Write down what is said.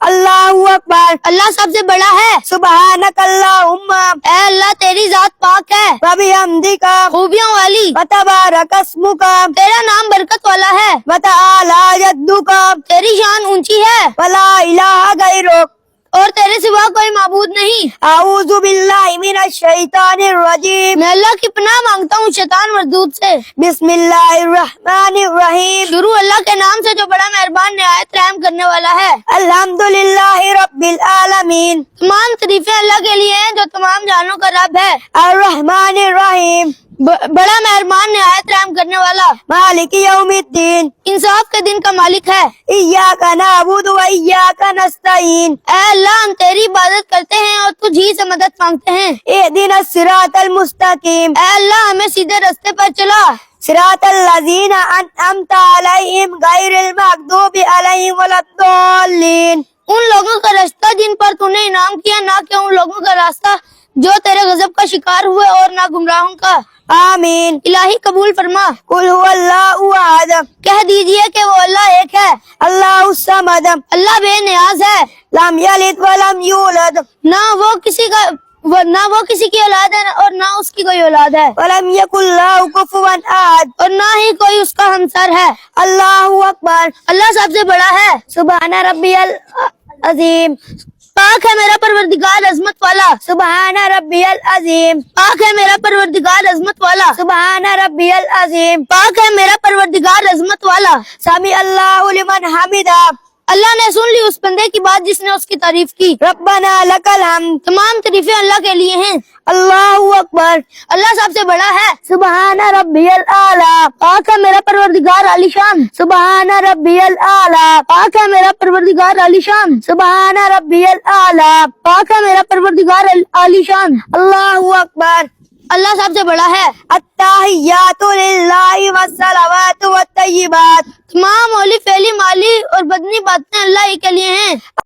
اللہ اکبر، اللہ سب سے بڑا ہے۔ سبحانک اللہم، اے اللہ تیری ذات پاک ہے، وبحمدک، خوبیوں والی، وتبارک اسمک، تیرا نام برکت والا ہے، وتعالی جدک، تیری شان اونچی ہے ولا الہ غیرک، اور تیرے سوا کوئی معبود نہیں۔ اعوذ باللہ من الشیطان الرجیم، میں اللہ کی پناہ مانگتا ہوں شیطان مردود سے۔ بسم اللہ الرحمن الرحیم، شروع اللہ کے نام سے جو بڑا مہربان نہایت رحم کرنے والا ہے۔ الحمدللہ رب العالمین، تمام تعریفیں اللہ کے لیے ہیں جو تمام جہانوں کا رب ہے، الرحمن الرحیم، بڑا مہربان نہایت رحم کرنے والا، مالک یوم الدین، انصاف کے دن کا مالک ہے۔ ایاک نعبد و ایاک نستعین، اے اللہ ہم تیری عبادت کرتے ہیں اور تجھ ہی سے مدد مانگتے ہیں۔ اہدنا الصراط المستقیم، اے اللہ ہمیں سیدھے رستے پر چلا، صراط الذین انعمت علیہم غیر المغضوب علیہم ولا الضالین، ان لوگوں کا راستہ جن پر تو نے انعام کیا، نہ کہ ان لوگوں کا راستہ جو تیرے غضب کا شکار ہوئے، اور نہ گمراہوں کا۔ آمین۔ الہی قبول فرما۔ قل هو اللہ احد، کہہ دیجئے کہ وہ اللہ ایک ہے، اللہ الصمد، اللہ بے نیاز ہے، لم یلد ولم یولد، نہ وہ کسی کی اولاد ہے اور نہ اس کی کوئی اولاد ہے، ولم یکن لہ کفوا احد، اور نہ ہی کوئی اس کا ہمسر ہے۔ اللہ اکبر، اللہ سب سے بڑا ہے۔ سبحان ربی العظیم، پاک ہے میرا پروردگار عظمت والا، سبحان ربی العظیم، پاک ہے میرا پروردگار عظمت والا، سبحان ربی العظیم، پاک ہے میرا پروردگار عظمت والا۔ سمی اللہ لمن حمدہ، اللہ نے سن لی اس بندے کی بات جس نے اس کی تعریف کی۔ ربنا لک الحمد، تمام تعریفیں اللہ کے لیے ہیں۔ اللہ اکبر، اللہ سب سے بڑا ہے۔ سبحان ربی الاعلی، پاک ہے میرا پروردگار عالی شان، سبحان ربی الاعلی، پاک ہے میرا پروردگار عالی شان، سبحان ربی الاعلی، پاک ہے میرا پروردگار عالی شان۔ اللہ اکبر، اللہ سب سے بڑا ہے۔ التحیات للہ والصلوات والطیبات، تمام اولی فعلی مالی اور بدنی باتیں اللہ ہی کے لیے ہیں۔